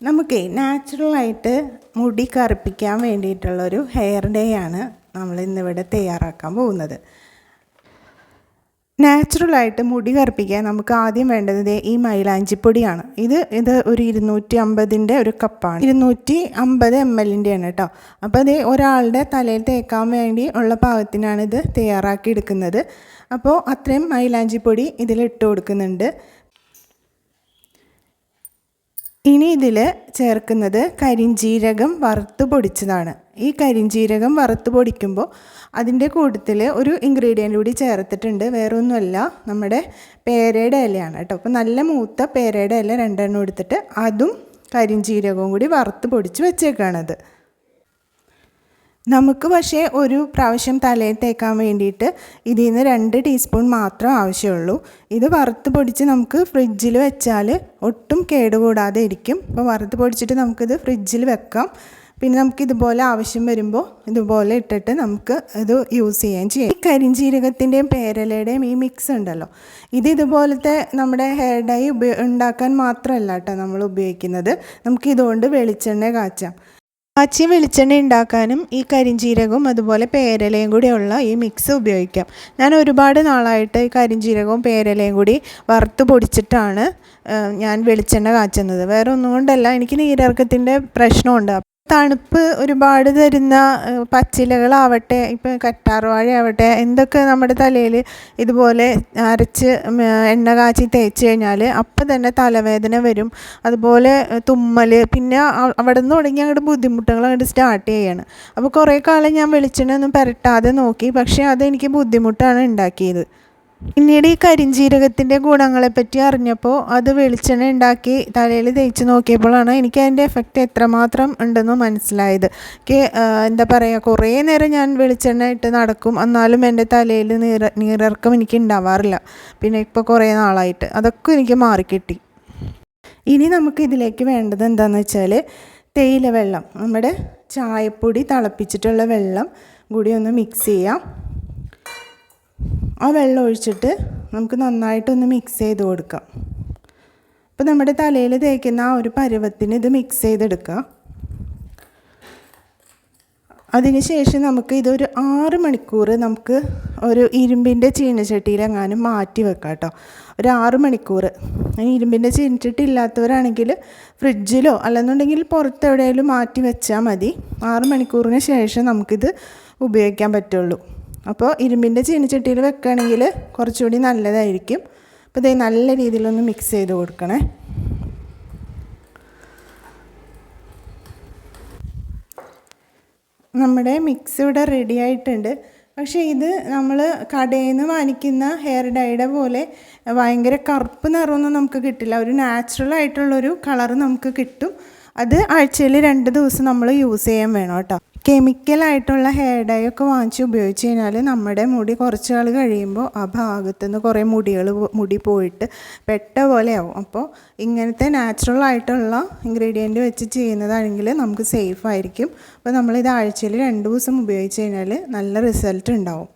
നമുക്ക് നാച്ചുറലായിട്ട് മുടി കറുപ്പിക്കാൻ വേണ്ടിയിട്ടുള്ളൊരു ഹെയർ ഡേ ആണ് നമ്മൾ ഇന്നിവിടെ തയ്യാറാക്കാൻ പോകുന്നത്. നാച്ചുറലായിട്ട് മുടി കറുപ്പിക്കാൻ നമുക്ക് ആദ്യം വേണ്ടത് ഈ മൈലാഞ്ചിപ്പൊടിയാണ്. ഇത് ഒരു 250 ഒരു കപ്പാണ്. 250 ml ആണ് കേട്ടോ. അപ്പോൾ ഇത് ഒരാളുടെ തലയിൽ തേക്കാൻ വേണ്ടി ഉള്ള പാകത്തിനാണ് ഇത് തയ്യാറാക്കി എടുക്കുന്നത്. അപ്പോൾ അത്രയും മൈലാഞ്ചിപ്പൊടി ഇതിലിട്ട് കൊടുക്കുന്നുണ്ട്. ഇനി ഇതിൽ ചേർക്കുന്നത് കരിഞ്ജീരകം വറുത്ത് പൊടിച്ചതാണ്. ഈ കരിഞ്ജീരകം വറുത്ത് പൊടിക്കുമ്പോൾ അതിൻ്റെ കൂട്ടത്തിൽ ഒരു ഇൻഗ്രീഡിയൻ്റ് കൂടി ചേർത്തിട്ടുണ്ട്. വേറൊന്നുമല്ല, നമ്മുടെ പേരയുടെ ഇലയാണ് കേട്ടോ. അപ്പോൾ നല്ല മൂത്ത പേരയുടെ ഇല 2 എടുത്തിട്ട് അതും കരിഞ്ജീരകവും കൂടി വറുത്ത് പൊടിച്ച് വെച്ചേക്കാണത്. നമുക്ക് പക്ഷേ ഒരു പ്രാവശ്യം തലയിൽ തേക്കാൻ വേണ്ടിയിട്ട് ഇതിൽ നിന്ന് 2 ടീസ്പൂൺ മാത്രം ആവശ്യമുള്ളൂ. ഇത് വറുത്ത് പൊടിച്ച് നമുക്ക് ഫ്രിഡ്ജിൽ വെച്ചാൽ ഒട്ടും കേടുകൂടാതെ ഇരിക്കും. അപ്പോൾ വറുത്ത് പൊടിച്ചിട്ട് നമുക്കിത് ഫ്രിഡ്ജിൽ വെക്കാം. പിന്നെ നമുക്ക് ഇതുപോലെ ആവശ്യം വരുമ്പോൾ ഇതുപോലെ ഇട്ടിട്ട് നമുക്ക് ഇത് യൂസ് ചെയ്യുകയും ചെയ്യാം. ഈ കരിഞ്ജീരകത്തിൻ്റെയും പേരലയുടെയും ഈ മിക്സ് ഉണ്ടല്ലോ, ഇതുപോലത്തെ നമ്മുടെ ഹെയർ ഡൈ ഉണ്ടാക്കാൻ മാത്രമല്ല കേട്ടോ നമ്മൾ ഉപയോഗിക്കുന്നത്. നമുക്ക് ഇതുകൊണ്ട് വെളിച്ചെണ്ണ കാച്ചാം. കാച്ചിയ വെളിച്ചെണ്ണ ഉണ്ടാക്കാനും ഈ കരിഞ്ജീരകവും അതുപോലെ പേരലയും കൂടിയുള്ള ഈ മിക്സ് ഉപയോഗിക്കാം. ഞാൻ ഒരുപാട് നാളായിട്ട് ഈ കരിഞ്ജീരകവും പേരലയും കൂടി വറുത്ത് പൊടിച്ചിട്ടാണ് ഞാൻ വെളിച്ചെണ്ണ കാച്ചുന്നത്. വേറെ ഒന്നും കൊണ്ടല്ല, എനിക്ക് നീരിറക്കത്തിൻ്റെ പ്രശ്നമുണ്ട്. തണുപ്പ് ഒരുപാട് തരുന്ന പച്ചിലകളാവട്ടെ, ഇപ്പം കറ്റാർവാഴയാവട്ടെ, എന്തൊക്കെ നമ്മുടെ തലയിൽ ഇതുപോലെ അരച്ച് എണ്ണ കാച്ചി തേച്ച് കഴിഞ്ഞാൽ അപ്പം തന്നെ തലവേദന വരും, അതുപോലെ തുമ്മൽ, പിന്നെ അവിടെ നിന്ന് തുടങ്ങി അങ്ങോട്ട് ബുദ്ധിമുട്ടുകൾ അങ്ങോട്ട് സ്റ്റാർട്ട് ചെയ്യാണ്. അപ്പോൾ കുറേ കാലം ഞാൻ വെളിച്ചെണ്ണ ഒന്നും പുരട്ടാതെ നോക്കി, പക്ഷേ അതെനിക്ക് ബുദ്ധിമുട്ടാണ് ഉണ്ടാക്കിയത്. പിന്നീട് ഈ കരിഞ്ജീരകത്തിൻ്റെ ഗുണങ്ങളെപ്പറ്റി അറിഞ്ഞപ്പോൾ അത് വെളിച്ചെണ്ണ ഉണ്ടാക്കി തലയിൽ തേച്ച് നോക്കിയപ്പോഴാണ് എനിക്ക് അതിൻ്റെ എഫക്റ്റ് എത്രമാത്രം ഉണ്ടെന്ന് മനസ്സിലായത്. എന്താ പറയുക, കുറേ നേരം ഞാൻ വെളിച്ചെണ്ണ ഇട്ട് നടക്കും, എന്നാലും എൻ്റെ തലയിൽ നീരിറക്കം എനിക്ക് ഉണ്ടാവാറില്ല. പിന്നെ ഇപ്പോൾ കുറേ നാളായിട്ട് അതൊക്കെ എനിക്ക് മാറിക്കിട്ടി. ഇനി നമുക്ക് ഇതിലേക്ക് വേണ്ടത് എന്താണെന്ന് വെച്ചാൽ തേയില വെള്ളം, നമ്മുടെ ചായപ്പൊടി തിളപ്പിച്ചിട്ടുള്ള വെള്ളം കൂടി ഒന്ന് മിക്സ് ചെയ്യാം. ആ വെള്ളം ഒഴിച്ചിട്ട് നമുക്ക് നന്നായിട്ടൊന്ന് മിക്സ് ചെയ്ത് കൊടുക്കാം. അപ്പോൾ നമ്മുടെ തലയിൽ തേക്കുന്ന ആ ഒരു പരുവത്തിന് ഇത് മിക്സ് ചെയ്തെടുക്കുക. അതിനുശേഷം നമുക്ക് ഇതൊരു 6 മണിക്കൂർ നമുക്ക് ഒരു ഇരുമ്പിൻ്റെ ചീനച്ചട്ടിയിലെങ്ങാനും മാറ്റി വെക്കാം കേട്ടോ. ഒരു 6 മണിക്കൂർ. ഇരുമ്പിൻ്റെ ചീനച്ചട്ടി ഇല്ലാത്തവരാണെങ്കിൽ ഫ്രിഡ്ജിലോ അല്ലെന്നുണ്ടെങ്കിൽ പുറത്തെവിടെയെങ്കിലും മാറ്റി വെച്ചാൽ മതി. 6 മണിക്കൂറിന് ശേഷം നമുക്കിത് ഉപയോഗിക്കാൻ പറ്റുള്ളൂ. അപ്പോൾ ഇരുമ്പിൻ്റെ ചീനച്ചട്ടിയിൽ വെക്കുകയാണെങ്കിൽ കുറച്ചുകൂടി നല്ലതായിരിക്കും. അപ്പോൾ ഇത് നല്ല രീതിയിലൊന്ന് മിക്സ് ചെയ്ത് കൊടുക്കണേ. നമ്മുടെ മിക്സ് ഇവിടെ റെഡി ആയിട്ടുണ്ട്. പക്ഷേ ഇത് നമ്മൾ കടയിൽ നിന്ന് വാങ്ങിക്കുന്ന ഹെയർ ഡൈയുടെ പോലെ ഭയങ്കര കറുപ്പ് നിറമൊന്നും നമുക്ക് കിട്ടില്ല. ഒരു നാച്ചുറലായിട്ടുള്ളൊരു കളറ് നമുക്ക് കിട്ടും. അത് ആഴ്ചയിൽ 2 ദിവസം നമ്മൾ യൂസ് ചെയ്യാൻ വേണം കേട്ടോ. കെമിക്കലായിട്ടുള്ള ഹെയർ ഡൈ ഒക്കെ വാങ്ങിച്ച് ഉപയോഗിച്ച് കഴിഞ്ഞാൽ നമ്മുടെ മുടി കുറച്ച് നാൾ കഴിയുമ്പോൾ ആ ഭാഗത്തുനിന്ന് കുറേ മുടി പോയിട്ട് പെട്ട പോലെയാവും. അപ്പോൾ ഇങ്ങനത്തെ നാച്ചുറലായിട്ടുള്ള ഇൻഗ്രീഡിയൻറ്റ് വെച്ച് ചെയ്യുന്നതാണെങ്കിൽ നമുക്ക് സേഫ് ആയിരിക്കും. അപ്പോൾ നമ്മളിത് ആഴ്ചയിൽ 2 ദിവസം ഉപയോഗിച്ച് കഴിഞ്ഞാൽ നല്ല റിസൾട്ട് ഉണ്ടാവും.